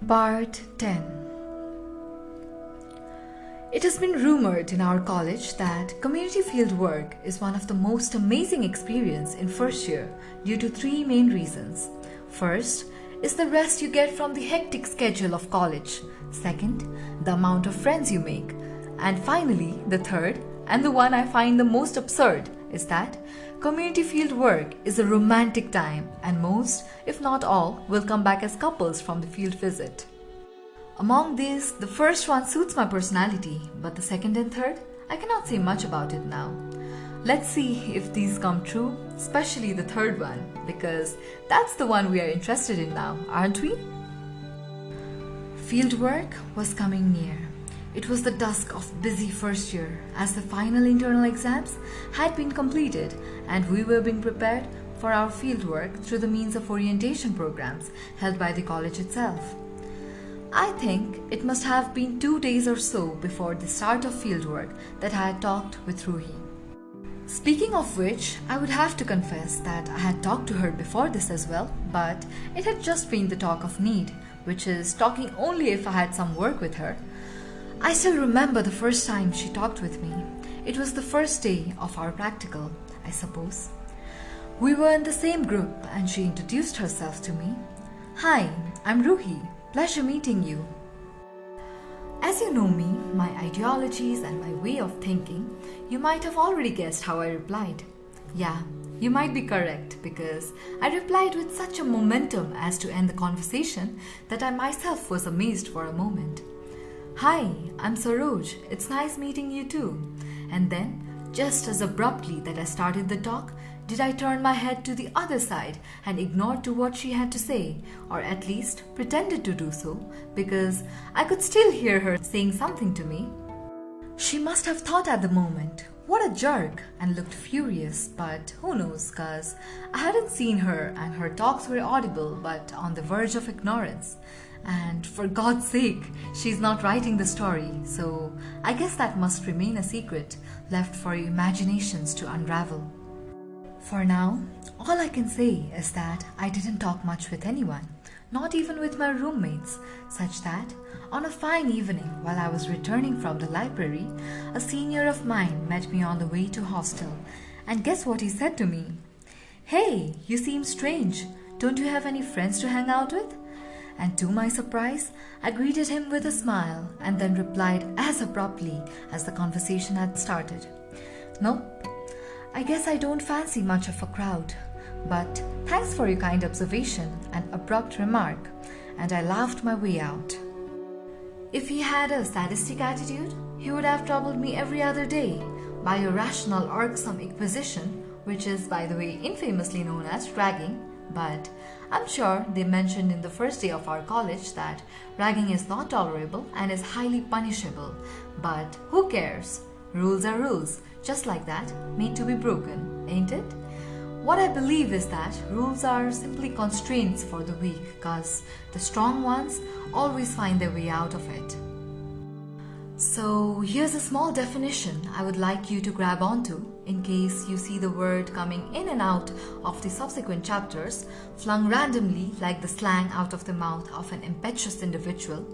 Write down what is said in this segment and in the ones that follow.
Part 10. It has been rumored in our college that community field work is one of the most amazing experiences in first year due to three main reasons. First is the rest you get from the hectic schedule of college. Second, the amount of friends you make. And finally, the third, and the one I find the most absurd, is that community field work is a romantic time and most, if not all, will come back as couples from the field visit. Among these, the first one suits my personality, but the second and third, I cannot say much about it now. Let's see if these come true, especially the third one, because that's the one we are interested in now, aren't we? Fieldwork was coming near. It was the dusk of busy first year as the final internal exams had been completed and we were being prepared for our fieldwork through the means of orientation programs held by the college itself. I think it must have been 2 days or so before the start of fieldwork that I had talked with Ruhi. Speaking of which, I would have to confess that I had talked to her before this as well, but it had just been the talk of need, which is talking only if I had some work with her. I still remember the first time she talked with me. It was the first day of our practical, I suppose. We were in the same group and she introduced herself to me. "Hi, I'm Ruhi. Pleasure meeting you." As you know me, my ideologies and my way of thinking, you might have already guessed how I replied. Yeah, you might be correct because I replied with such a momentum as to end the conversation that I myself was amazed for a moment. "Hi, I'm Saroj. It's nice meeting you too." And then, just as abruptly that I started the talk, did I turn my head to the other side and ignored to what she had to say, or at least pretended to do so, because I could still hear her saying something to me. She must have thought at the moment, "What a jerk," and looked furious, but who knows, cause I hadn't seen her and her talks were audible but on the verge of ignorance. And for God's sake, she's not writing the story, so I guess that must remain a secret left for your imaginations to unravel. For now, all I can say is that I didn't talk much with anyone, not even with my roommates, such that on a fine evening while I was returning from the library, a senior of mine met me on the way to hostel, and guess what he said to me? "Hey, you seem strange. Don't you have any friends to hang out with?" And to my surprise, I greeted him with a smile and then replied as abruptly as the conversation had started. "Nope, I guess I don't fancy much of a crowd, but thanks for your kind observation and abrupt remark," and I laughed my way out. If he had a sadistic attitude, he would have troubled me every other day by a rational, irksome inquisition, which is, by the way, infamously known as ragging. But I'm sure they mentioned in the first day of our college that ragging is not tolerable and is highly punishable. But who cares? Rules are rules, just like that, made to be broken, ain't it? What I believe is that rules are simply constraints for the weak, cause the strong ones always find their way out of it. So here's a small definition I would like you to grab onto in case you see the word coming in and out of the subsequent chapters, flung randomly like the slang out of the mouth of an impetuous individual.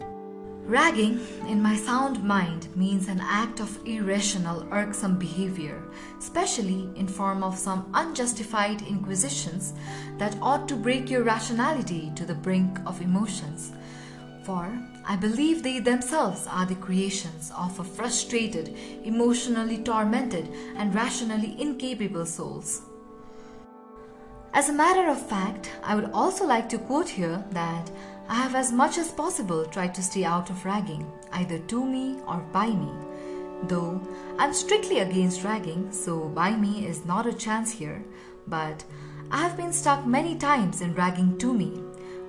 Ragging, in my sound mind, means an act of irrational, irksome behavior, especially in form of some unjustified inquisitions that ought to break your rationality to the brink of emotions. For I believe they themselves are the creations of a frustrated, emotionally tormented, and rationally incapable souls. As a matter of fact, I would also like to quote here that I have as much as possible tried to stay out of ragging, either to me or by me. Though I'm strictly against ragging, so by me is not a chance here, but I have been stuck many times in ragging to me,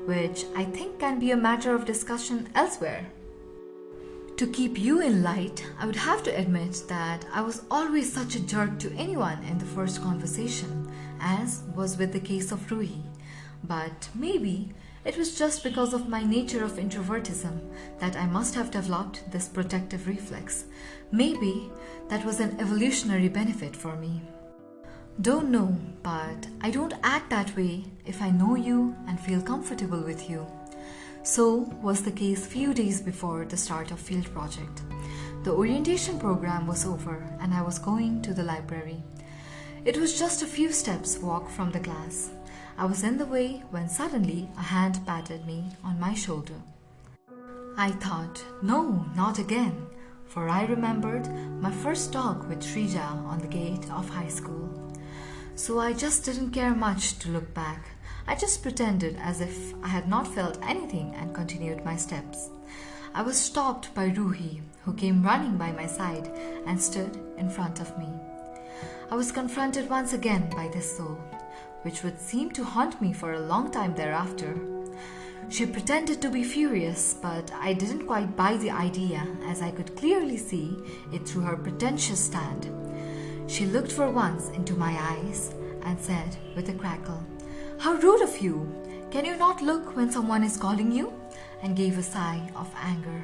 which I think can be a matter of discussion elsewhere. To keep you in light, I would have to admit that I was always such a jerk to anyone in the first conversation, as was with the case of Ruhi. But maybe it was just because of my nature of introvertism that I must have developed this protective reflex. Maybe that was an evolutionary benefit for me. Don't know, but I don't act that way if I know you and feel comfortable with you. So was the case few days before the start of field project. The orientation program was over and I was going to the library. It was just a few steps walk from the class. I was in the way when suddenly a hand patted me on my shoulder. I thought, no, not again, for I remembered my first talk with Shrija on the gate of high school. So I just didn't care much to look back. I just pretended as if I had not felt anything and continued my steps. I was stopped by Ruhi, who came running by my side and stood in front of me. I was confronted once again by this soul, which would seem to haunt me for a long time thereafter. She pretended to be furious, but I didn't quite buy the idea as I could clearly see it through her pretentious stand. She looked for once into my eyes and said with a crackle, "How rude of you! Can you not look when someone is calling you?" and gave a sigh of anger.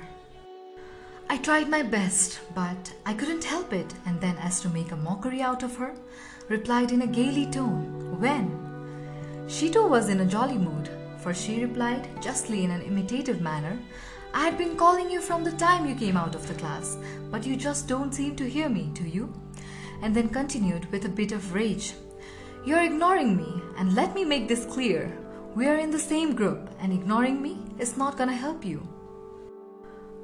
I tried my best, but I couldn't help it, and then, as to make a mockery out of her, replied in a gaily tone, "When?" She too was in a jolly mood, for she replied justly in an imitative manner, "I had been calling you from the time you came out of the class, but you just don't seem to hear me, do you?" And then continued with a bit of rage, "You're ignoring me, and let me make this clear. We are in the same group, and ignoring me is not gonna help you."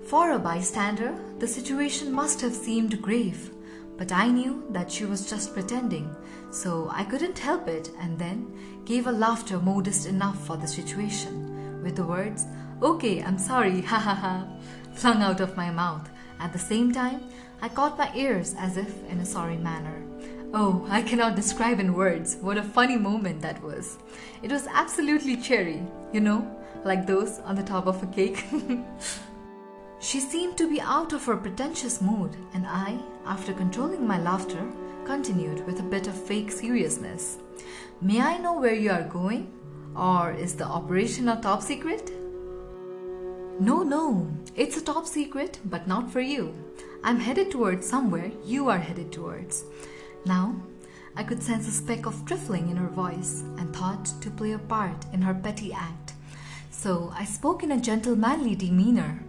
For a bystander, the situation must have seemed grave, but I knew that she was just pretending, so I couldn't help it and then gave a laughter modest enough for the situation, with the words, "Okay, I'm sorry, ha ha ha," flung out of my mouth. At the same time, I caught my ears as if in a sorry manner. Oh, I cannot describe in words what a funny moment that was. It was absolutely cherry, like those on the top of a cake. She seemed to be out of her pretentious mood, and I, after controlling my laughter, continued with a bit of fake seriousness. "May I know where you are going? Or is the operation a top secret?" No, it's a top secret, but not for you. I'm headed towards somewhere you are headed towards." Now, I could sense a speck of trifling in her voice and thought to play a part in her petty act. So I spoke in a gentlemanly demeanor.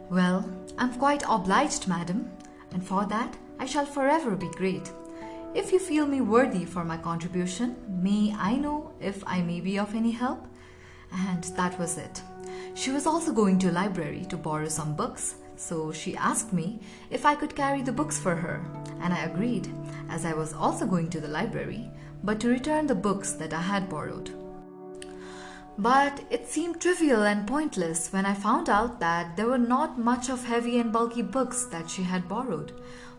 "Well, I'm quite obliged, madam, and for that I shall forever be great. If you feel me worthy for my contribution, may I know if I may be of any help?" And that was it. She was also going to a library to borrow some books, so she asked me if I could carry the books for her, and I agreed, as I was also going to the library, but to return the books that I had borrowed. But it seemed trivial and pointless when I found out that there were not much of heavy and bulky books that she had borrowed,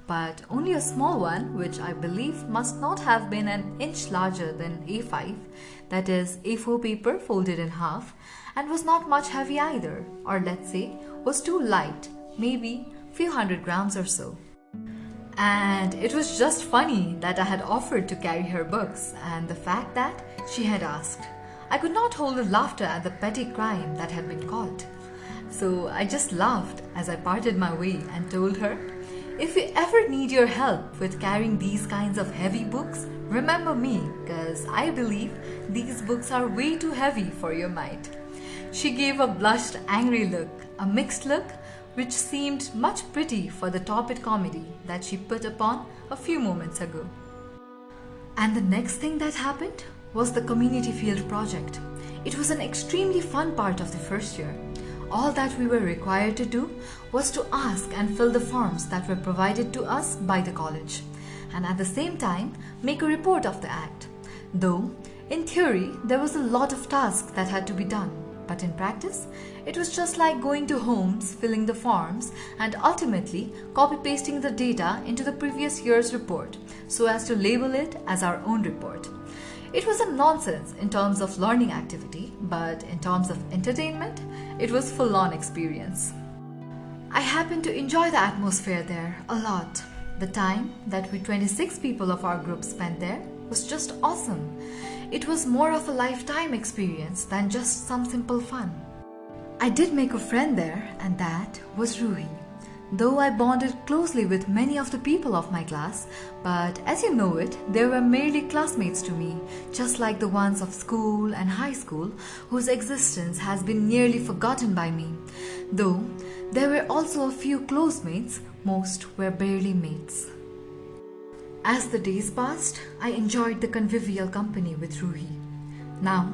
but only a small one which I believe must not have been an inch larger than A5, that is A4 paper folded in half, and was not much heavy either, or let's say was too light, maybe few 100 grams or so. And it was just funny that I had offered to carry her books, and the fact that she had asked. I could not hold the laughter at the petty crime that had been caught. So I just laughed as I parted my way and told her, "If you ever need your help with carrying these kinds of heavy books, remember me, cause I believe these books are way too heavy for your might." She gave a blushed, angry look, a mixed look, which seemed much pretty for the torpid comedy that she put upon a few moments ago. And the next thing that happened was the community field project. It was an extremely fun part of the first year. All that we were required to do was to ask and fill the forms that were provided to us by the college, and at the same time make a report of the act. Though, in theory, there was a lot of tasks that had to be done, but in practice, it was just like going to homes, filling the forms, and ultimately copy-pasting the data into the previous year's report so as to label it as our own report. It was a nonsense in terms of learning activity, but in terms of entertainment, it was full-on experience. I happened to enjoy the atmosphere there a lot. The time that we 26 people of our group spent there was just awesome. It was more of a lifetime experience than just some simple fun. I did make a friend there, and that was Ruhi. Though I bonded closely with many of the people of my class, but as you know it, they were merely classmates to me, just like the ones of school and high school, whose existence has been nearly forgotten by me. Though there were also a few close mates, most were barely mates. As the days passed, I enjoyed the convivial company with Ruhi. Now,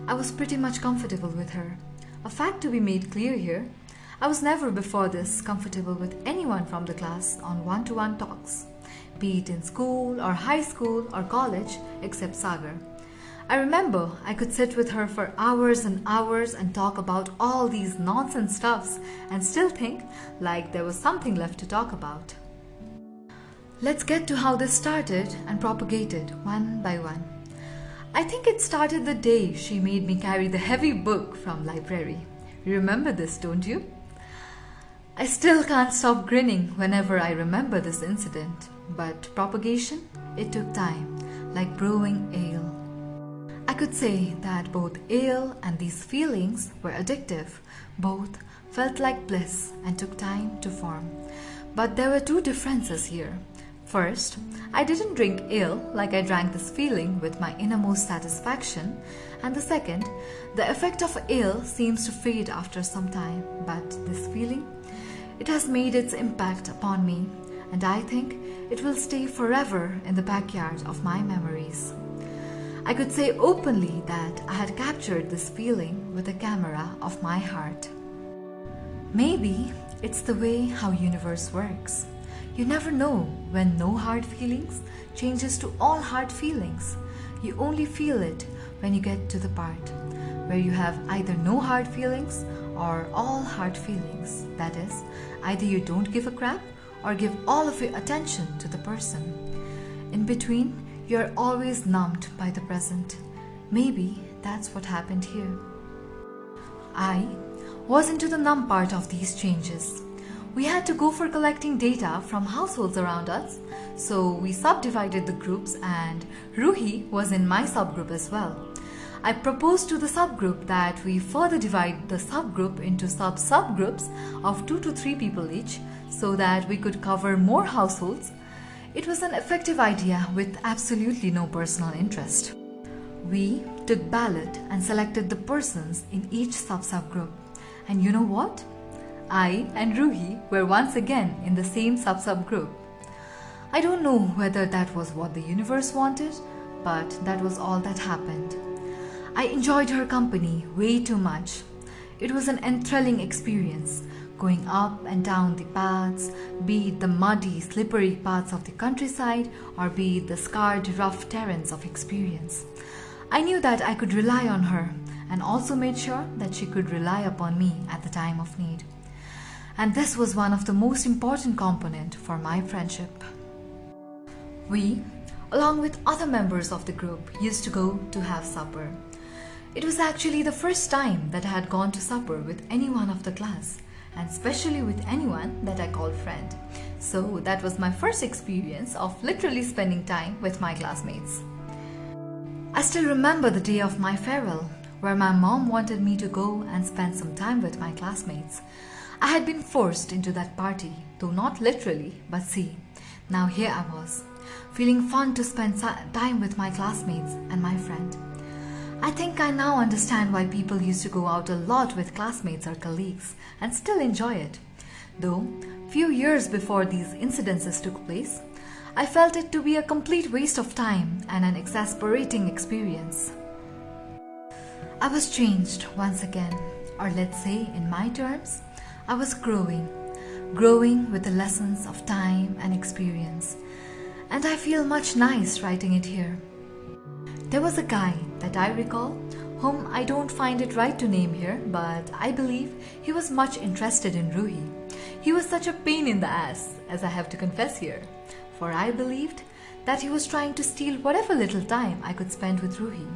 I was pretty much comfortable with her. A fact to be made clear here, I was never before this comfortable with anyone from the class on one-to-one talks, be it in school or high school or college, except Sagar. I remember I could sit with her for hours and hours and talk about all these nonsense stuffs and still think like there was something left to talk about. Let's get to how this started and propagated one by one. I think it started the day she made me carry the heavy book from library. You remember this, don't you? I still can't stop grinning whenever I remember this incident, but propagation, it took time, like brewing ale. I could say that both ale and these feelings were addictive. Both felt like bliss and took time to form. But there were two differences here. First, I didn't drink ale like I drank this feeling with my innermost satisfaction, and the second, the effect of ale seems to fade after some time, but this feeling, it has made its impact upon me, and I think it will stay forever in the backyard of my memories. I could say openly that I had captured this feeling with the camera of my heart. Maybe it's the way how universe works. You never know when no hard feelings changes to all hard feelings. You only feel it when you get to the part where you have either no hard feelings or all hard feelings. That is, either you don't give a crap or give all of your attention to the person. In between, you're always numbed by the present. Maybe that's what happened here. I was into the numb part of these changes. We had to go for collecting data from households around us, so we subdivided the groups and Ruhi was in my subgroup as well. I proposed to the subgroup that we further divide the subgroup into sub-subgroups of 2 to 3 people each so that we could cover more households. It was an effective idea with absolutely no personal interest. We took ballot and selected the persons in each sub-subgroup. And you know what? I and Ruhi were once again in the same sub-subgroup. I don't know whether that was what the universe wanted, but that was all that happened. I enjoyed her company way too much. It was an enthralling experience, going up and down the paths, be it the muddy, slippery paths of the countryside or be it the scarred, rough terrains of experience. I knew that I could rely on her and also made sure that she could rely upon me at the time of need. And this was one of the most important components for my friendship. We, along with other members of the group, used to go to have supper. It was actually the first time that I had gone to supper with anyone of the class, and especially with anyone that I called friend. So that was my first experience of literally spending time with my classmates. I still remember the day of my farewell, where my mom wanted me to go and spend some time with my classmates. I had been forced into that party, though not literally, but see, now here I was, feeling fun to spend time with my classmates and my friend. I think I now understand why people used to go out a lot with classmates or colleagues and still enjoy it. Though, few years before these incidences took place, I felt it to be a complete waste of time and an exasperating experience. I was changed once again, or let's say in my terms, I was growing with the lessons of time and experience, and I feel much nice writing it here. There was a guy that I recall, whom I don't find it right to name here, but I believe he was much interested in Ruhi. He was such a pain in the ass, as I have to confess here, for I believed that he was trying to steal whatever little time I could spend with Ruhi.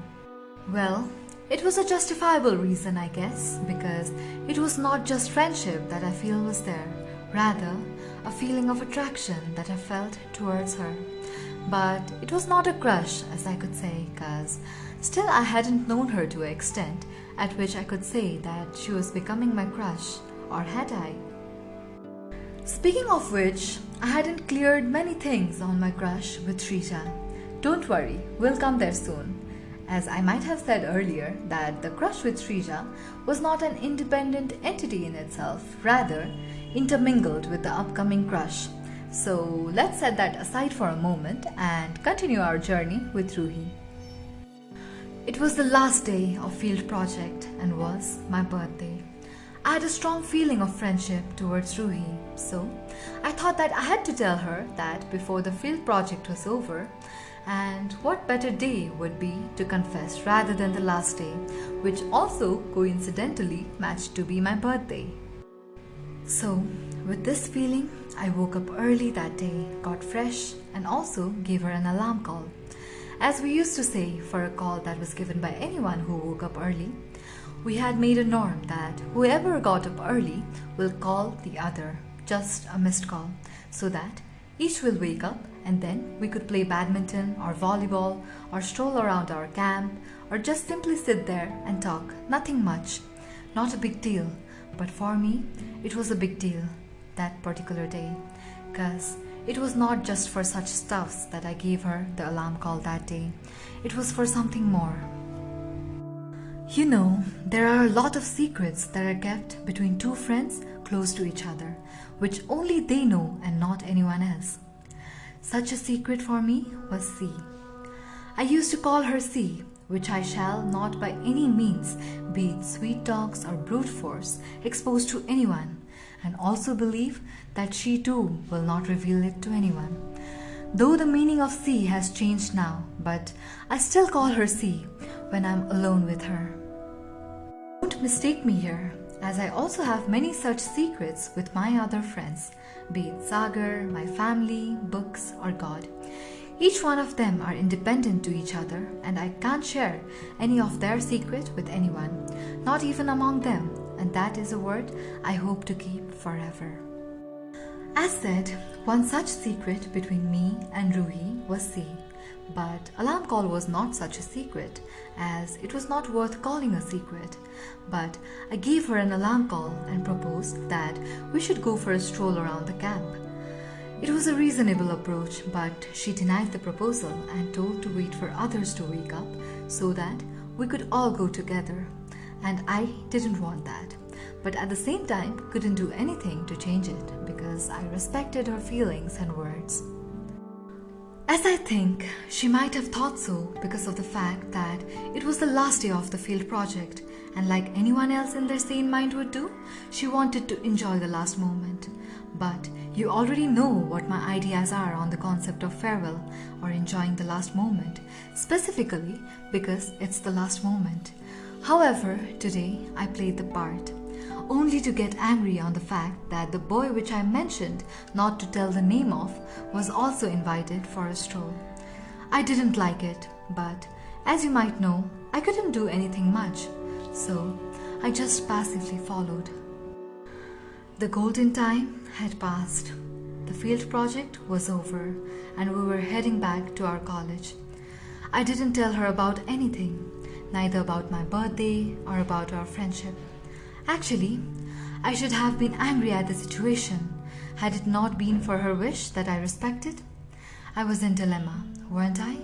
Well, it was a justifiable reason, I guess, because it was not just friendship that I feel was there, rather a feeling of attraction that I felt towards her. But it was not a crush, as I could say, cause still I hadn't known her to an extent at which I could say that she was becoming my crush, or had I? Speaking of which, I hadn't cleared many things on my crush with Srisha. Don't worry, we'll come there soon. As I might have said earlier that the crush with Srisha was not an independent entity in itself, rather intermingled with the upcoming crush. So let's set that aside for a moment and continue our journey with Ruhi. It was the last day of field project and was my birthday. I had a strong feeling of friendship towards Ruhi, so I thought that I had to tell her that before the field project was over, and what better day would be to confess rather than the last day, which also coincidentally matched to be my birthday. So, with this feeling, I woke up early that day, got fresh, and also gave her an alarm call. As we used to say for a call that was given by anyone who woke up early, we had made a norm that whoever got up early will call the other, just a missed call, so that each will wake up and then we could play badminton or volleyball or stroll around our camp or just simply sit there and talk, nothing much. Not a big deal, but for me, it was a big deal that particular day, cause it was not just for such stuffs that I gave her the alarm call that day. It was for something more. You know, there are a lot of secrets that are kept between two friends close to each other, which only they know and not anyone else. Such a secret for me was C. I used to call her C, which I shall not by any means, be it sweet talks or brute force, expose to anyone, and also believe that she too will not reveal it to anyone. Though the meaning of C has changed now, but I still call her C when I'm alone with her. Don't mistake me here, as I also have many such secrets with my other friends, be it Sagar, my family, books, or God. Each one of them are independent to each other, and I can't share any of their secret with anyone, not even among them, and that is a word I hope to keep forever. As said, one such secret between me and Ruhi was C. But alarm call was not such a secret, as it was not worth calling a secret. But I gave her an alarm call and proposed that we should go for a stroll around the camp. It was a reasonable approach, but she denied the proposal and told to wait for others to wake up so that we could all go together. And I didn't want that, but at the same time couldn't do anything to change it because I respected her feelings and words. As I think, she might have thought so because of the fact that it was the last day of the field project, and like anyone else in their sane mind would do, she wanted to enjoy the last moment. But you already know what my ideas are on the concept of farewell or enjoying the last moment, specifically because it's the last moment. However, today I played the part, only to get angry on the fact that the boy which I mentioned not to tell the name of was also invited for a stroll. I didn't like it, but as you might know, I couldn't do anything much, so I just passively followed. The golden time had passed. The field project was over and we were heading back to our college. I didn't tell her about anything, neither about my birthday or about our friendship. Actually, I should have been angry at the situation had it not been for her wish that I respected. I was in dilemma, weren't I?